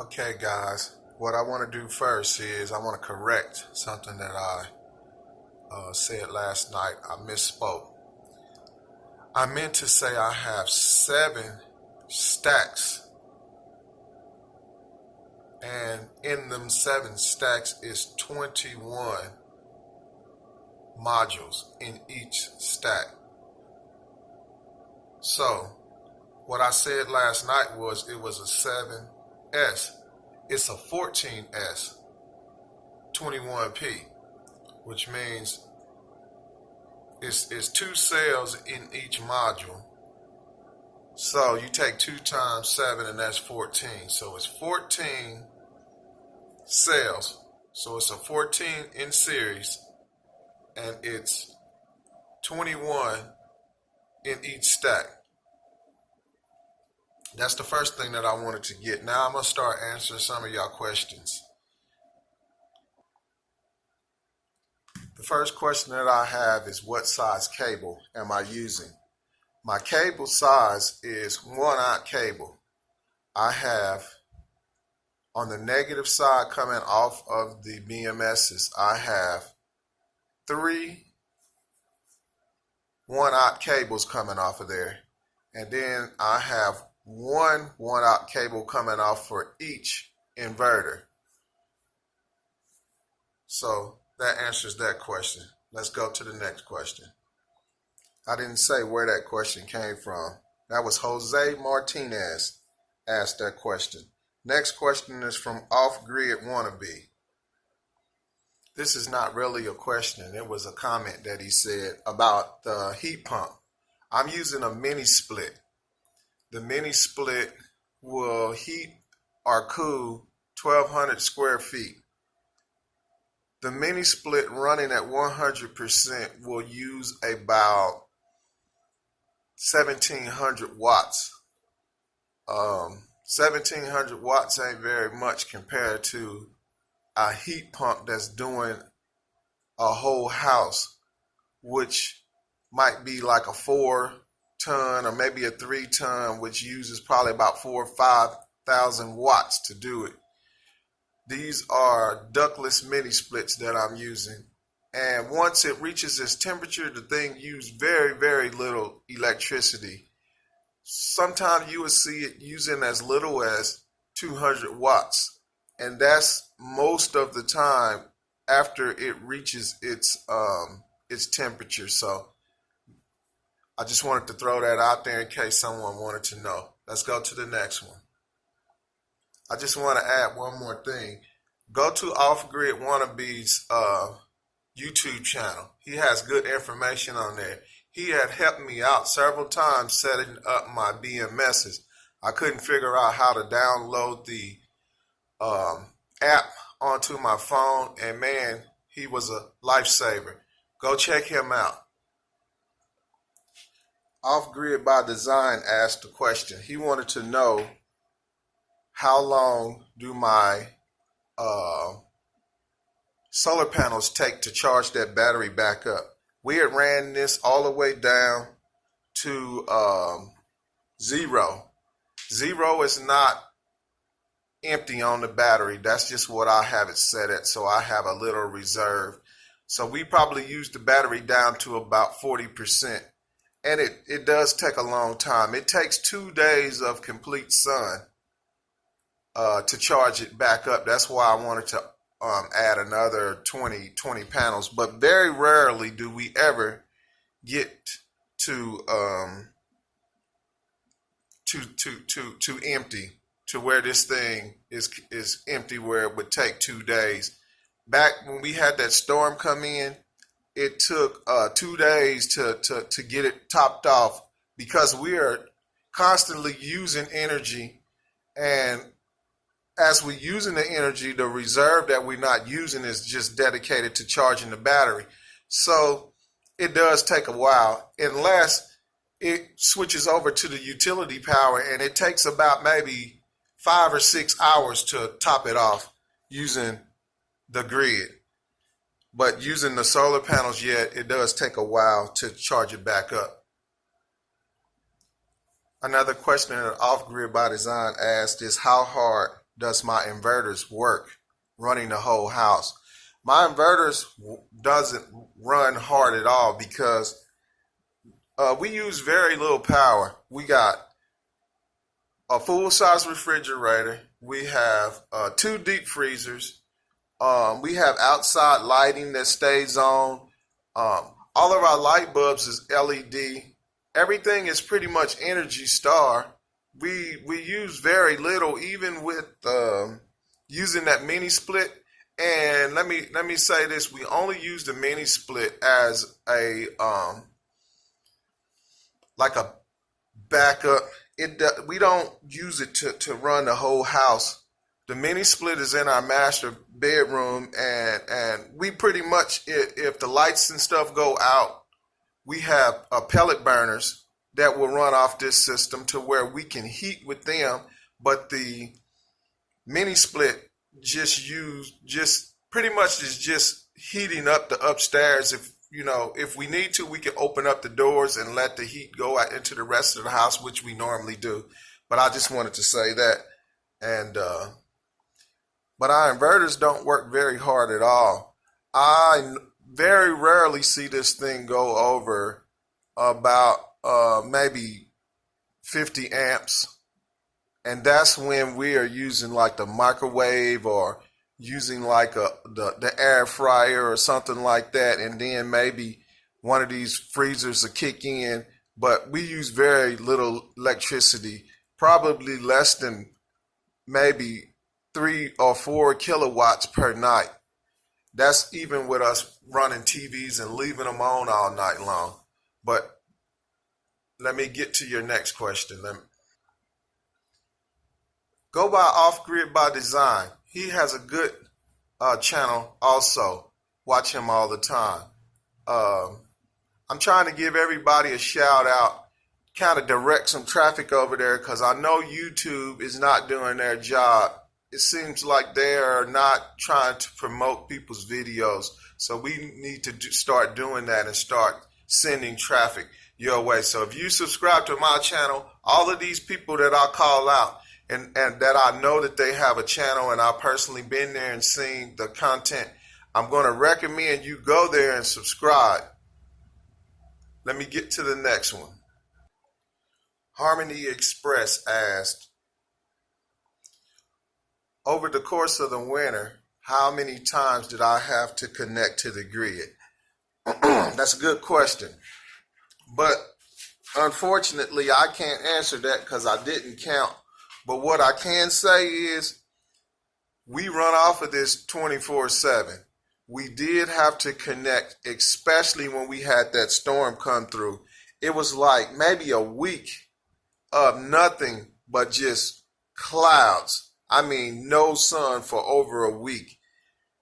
Okay, guys, what I want to do first is I want to correct something that I said last night. I misspoke. I meant to say I have 7 stacks, and in them 7 stacks is 21 modules in each stack. So, what I said last night was it was a 7S. It's a 14S 21P, which means it's 2 cells in each module. So you take 2 times 7 and that's 14. So it's 14 cells. So it's a 14 in series and it's 21 in each stack. That's the first thing that I wanted to get. Now I'm going to start answering some of y'all questions. The first question that I have is what size cable am I using? My cable size is 1/aught cable. I have on the negative side coming off of the BMSs, I have 3 1/aught cables coming off of there. And then I have 1/aught cable coming off for each inverter. So that answers that question. Let's go to the next question. I didn't say where that question came from. That was Jose Martinez asked that question. Next question is from Off Grid Wannabe. This is not really a question. It was a comment that he said about the heat pump. I'm using a mini split. The mini split will heat or cool 1,200 square feet. The mini split running at 100% will use about 1,700 watts. 1,700 watts ain't very much compared to a heat pump that's doing a whole house, which might be like a 4-ton or maybe a 3-ton, which uses probably about 4,000 or 5,000 watts to do it. These are ductless mini splits that I'm using. And once it reaches its temperature, the thing uses very, very little electricity. Sometimes you will see it using as little as 200 watts. And that's most of the time after it reaches its temperature. So I just wanted to throw that out there in case someone wanted to know. Let's go to the next one. I just want to add one more thing. Go to Off Grid Wannabe's YouTube channel. He has good information on there. He had helped me out several times setting up my BMSs. I couldn't figure out how to download the app onto my phone, and man, he was a lifesaver. Go check him out. Off Grid by Design asked a question. He wanted to know how long do my solar panels take to charge that battery back up. We had ran this all the way down to 0. 0 is not empty on the battery. That's just what I have it set at, so I have a little reserve. So we probably use the battery down to about 40%. And it does take a long time. It takes 2 days of complete sun to charge it back up. That's why I wanted to add another 20 panels. But very rarely do we ever get to empty, to where this thing is empty, where it would take 2 days. Back when we had that storm come in, it took 2 days to get it topped off, because we are constantly using energy, and as we're using the energy, the reserve that we're not using is just dedicated to charging the battery. So it does take a while, unless it switches over to the utility power, and it takes about maybe 5 or 6 hours to top it off using the grid. But using the solar panels, yet it does take a while to charge it back up. Another question that Off Grid by Design asked is, how hard does my inverters work running the whole house. My inverters doesn't run hard at all because we use very little power. We got a full-size refrigerator. We have two deep freezers. We have outside lighting that stays on. All of our light bulbs is LED. Everything is pretty much Energy Star. We use very little, even with using that mini split. And let me say this: we only use the mini split as a like a backup. We don't use it to run the whole house. The mini split is in our master bedroom, and we pretty much, if the lights and stuff go out, we have pellet burners that will run off this system to where we can heat with them. But the mini split just pretty much is just heating up the upstairs. If we need to, we can open up the doors and let the heat go out into the rest of the house, which we normally do. But I just wanted to say that. And but our inverters don't work very hard at all. I very rarely see this thing go over about maybe 50 amps. And that's when we are using like the microwave or using like the air fryer or something like that. And then maybe one of these freezers will kick in. But we use very little electricity, probably less than maybe 3 or 4 kilowatts per night. That's even with us running TVs and leaving them on all night long. But let me get to your next question. Go by Off Grid by Design. He has a good channel also. Watch him all the time. I'm trying to give everybody a shout out, kind of direct some traffic over there, because I know YouTube is not doing their job. It seems like they are not trying to promote people's videos. So we need to start doing that and start sending traffic your way. So if you subscribe to my channel, all of these people that I call out and that I know that they have a channel and I've personally been there and seen the content, I'm going to recommend you go there and subscribe. Let me get to the next one. Harmony Express asked, over the course of the winter, how many times did I have to connect to the grid? That's a good question. But unfortunately, I can't answer that because I didn't count. But what I can say is we run off of this 24/7. We did have to connect, especially when we had that storm come through. It was like maybe a week of nothing but just clouds. I mean, no sun for over a week.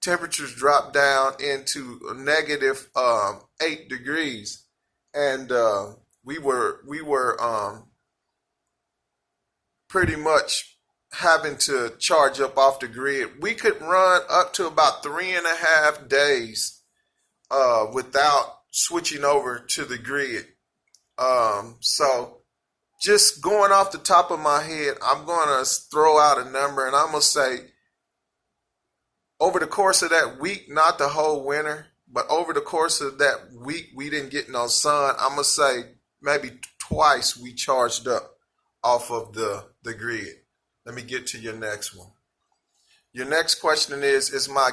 Temperatures dropped down into negative 8 degrees, and we were pretty much having to charge up off the grid. We could run up to about 3.5 days without switching over to the grid. So just going off the top of my head, I'm going to throw out a number, and I'm going to say over the course of that week, not the whole winter, but over the course of that week, we didn't get no sun. I'm going to say maybe twice we charged up off of the grid. Let me get to your next one. Your next question is my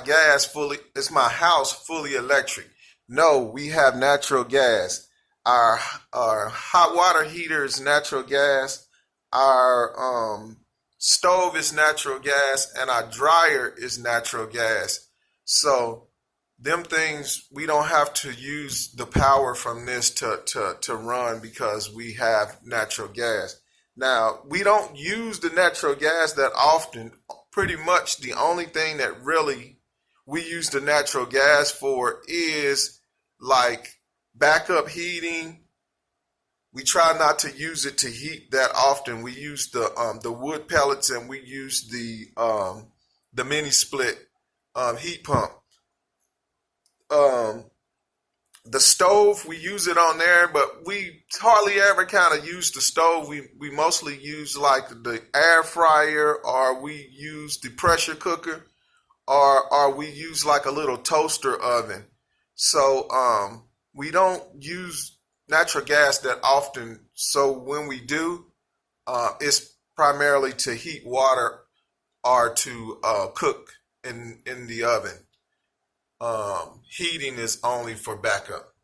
house fully electric? No, we have natural gas. Our hot water heater is natural gas. Our stove is natural gas, and our dryer is natural gas. So them things, we don't have to use the power from this to run because we have natural gas. Now, we don't use the natural gas that often. Pretty much the only thing that really we use the natural gas for is like backup heating. We try not to use it to heat that often. We use the wood pellets, and we use the mini split heat pump. The stove, we use it on there, but we hardly ever kind of use the stove. We mostly use like the air fryer, or we use the pressure cooker, or we use like a little toaster oven. So we don't use natural gas that often. So when we do, it's primarily to heat water or to cook in the oven. Heating is only for backup.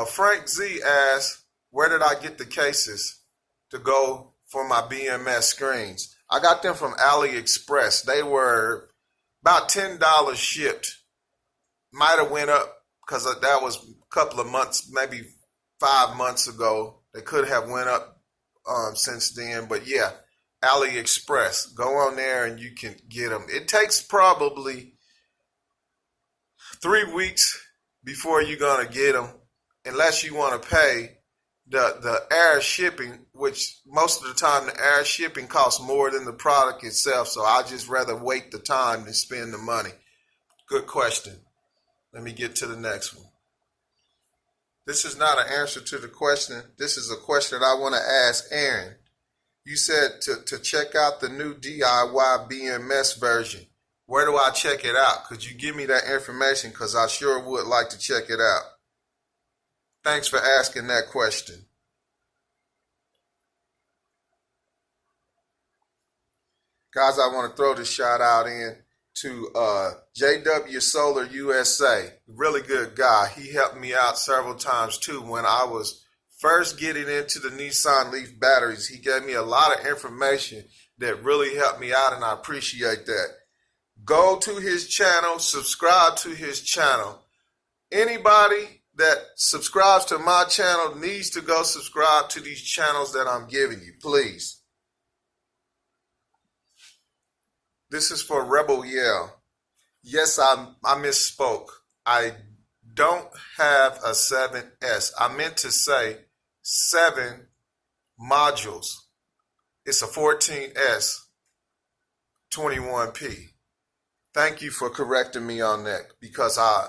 Frank Z asks, where did I get the cases to go for my BMS screens? I got them from AliExpress. They were about $10 shipped. Might have went up because that was a couple of months, maybe 5 months ago. They could have went up since then, but yeah, AliExpress. Go on there and you can get them. It takes probably 3 weeks before you're gonna get them, unless you want to pay the air shipping, which most of the time the air shipping costs more than the product itself. So I just rather wait the time than spend the money. Good question. Let me get to the next one. This is not an answer to the question. This is a question I want to ask Aaron. You said to check out the new DIY BMS version. Where do I check it out? Could you give me that information? Because I sure would like to check it out. Thanks for asking that question. Guys, I want to throw this shout out in to JW Solar USA. Really good guy. He helped me out several times too when I was first getting into the Nissan Leaf batteries. He gave me a lot of information that really helped me out, and I appreciate that. Go to his channel, subscribe to his channel. Anybody that subscribes to my channel needs to go subscribe to these channels that I'm giving you, please. This is for Rebel Yell. Yes, I misspoke. I don't have a 7S. I meant to say 7 modules. It's a 14S 21P. Thank you for correcting me on that, because I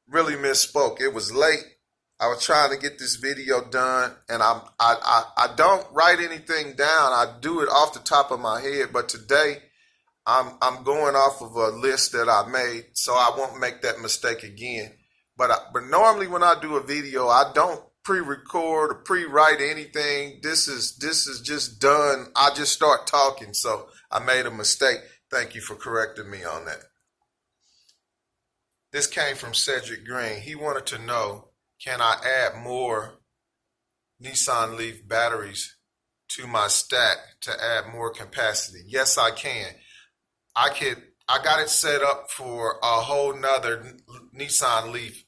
really misspoke. It was late. I was trying to get this video done, and I don't write anything down. I do it off the top of my head, but today I'm going off of a list that I made, so I won't make that mistake again. But normally when I do a video, I don't pre-record or pre-write anything. This is just done. I just start talking, so I made a mistake. Thank you for correcting me on that. This came from Cedric Green. He wanted to know, can I add more Nissan Leaf batteries to my stack to add more capacity? Yes, I can. I got it set up for a whole nother Nissan Leaf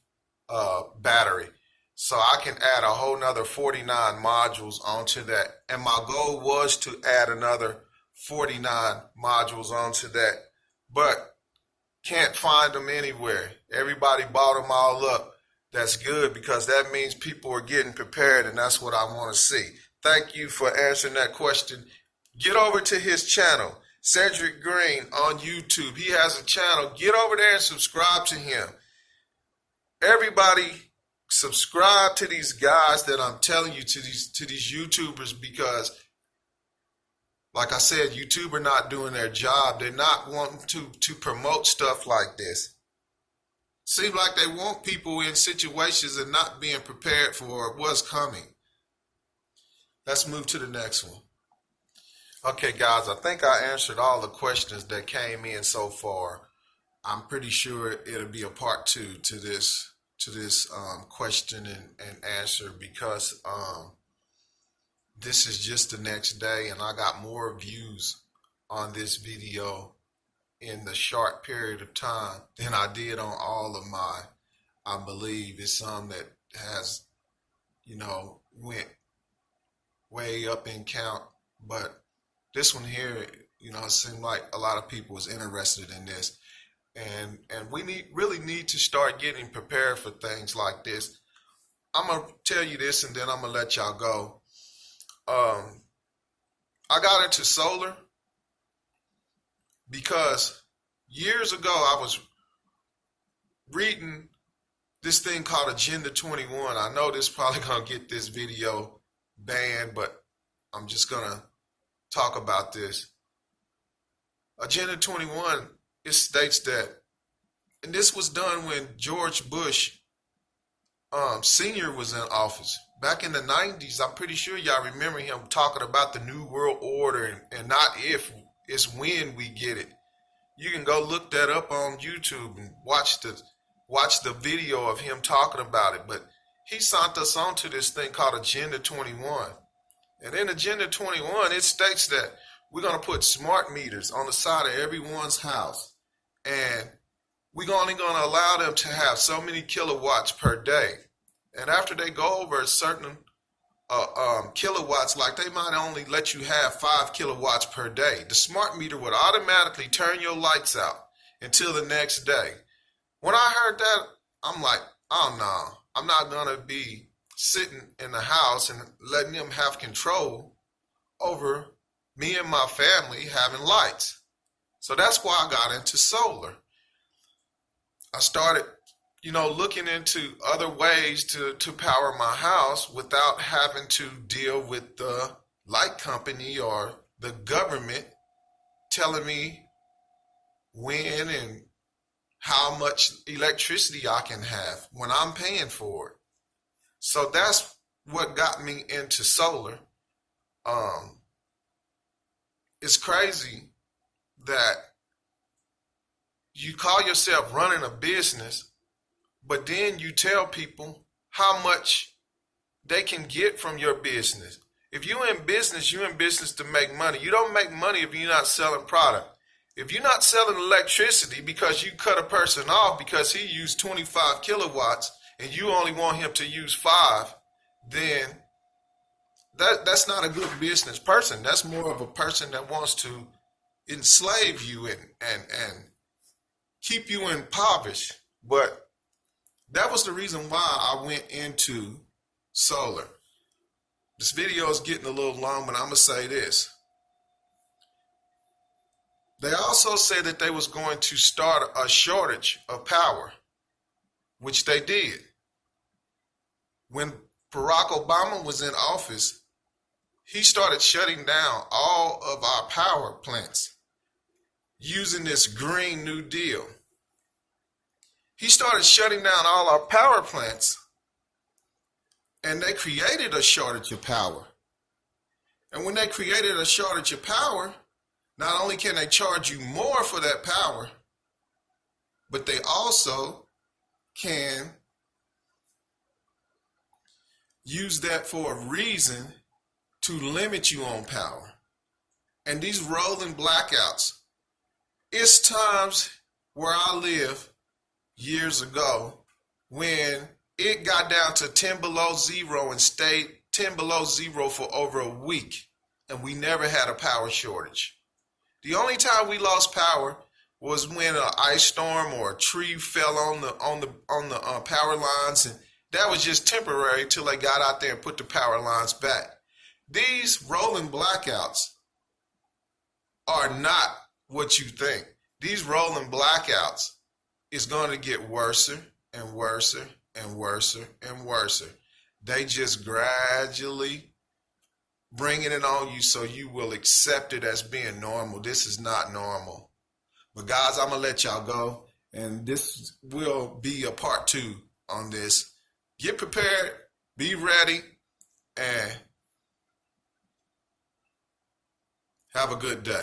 battery. So I can add a whole nother 49 modules onto that. And my goal was to add another 49 modules onto that, but can't find them anywhere. Everybody bought them all up. That's good, because that means people are getting prepared, and that's what I want to see. Thank you for answering that question. Get over to his channel, Cedric Green on YouTube. He has a channel. Get over there and subscribe to him. Everybody subscribe to these guys that I'm telling you, to these YouTubers, because like I said, YouTube are not doing their job. They're not wanting to promote stuff like this. Seems like they want people in situations and not being prepared for what's coming. Let's move to the next one. Okay, guys, I think I answered all the questions that came in so far. I'm pretty sure it'll be a part 2 to this question and answer, because this is just the next day, and I got more views on this video in the short period of time than I did on all of my. I believe it's some that has, went way up in count, but this one here, it seemed like a lot of people was interested in this, and we really need to start getting prepared for things like this. I'm gonna tell you this, and then I'm gonna let y'all go. I got into solar because years ago I was reading this thing called Agenda 21. I know this probably gonna get this video banned, but I'm just gonna talk about this. Agenda 21, it states that, and this was done when George Bush Senior was in office back in the 90s. I'm pretty sure y'all remember him talking about the New World Order, and not if, it's when we get it. You can go look that up on YouTube and watch the video of him talking about it. But he sent us onto this thing called Agenda 21. And in Agenda 21, it states that we're going to put smart meters on the side of everyone's house. And we're only going to allow them to have so many kilowatts per day. And after they go over a certain kilowatts, like they might only let you have 5 kilowatts per day, the smart meter would automatically turn your lights out until the next day. When I heard that, I'm like, oh no, I'm not going to be sitting in the house and letting them have control over me and my family having lights. So that's why I got into solar. I started, looking into other ways to power my house without having to deal with the light company or the government telling me when and how much electricity I can have when I'm paying for it. So that's what got me into solar. It's crazy that you call yourself running a business, but then you tell people how much they can get from your business. If you're in business to make money. You don't make money if you're not selling product. If you're not selling electricity because you cut a person off because he used 25 kilowatts and you only want him to use 5, then that's not a good business person. That's more of a person that wants to enslave you and keep you impoverished. But that was the reason why I went into solar. This video is getting a little long, but I'm going to say this. They also said that they was going to start a shortage of power, which they did. When Barack Obama was in office, he started shutting down all of our power plants using this Green New Deal. He started shutting down all our power plants, and they created a shortage of power. And when they created a shortage of power, not only can they charge you more for that power, but they also can use that for a reason to limit you on power. And these rolling blackouts, it's times where I live years ago when it got down to 10 below zero and stayed 10 below zero for over a week, and we never had a power shortage. The only time we lost power was when an ice storm or a tree fell on the power lines, and that was just temporary till they got out there and put the power lines back. These rolling blackouts are not what you think. These rolling blackouts is going to get worse and worse and worse and worse. They just gradually bringing it on you so you will accept it as being normal. This is not normal. But guys, I'm going to let y'all go. And this will be a part 2 on this. Get prepared, be ready, and have a good day.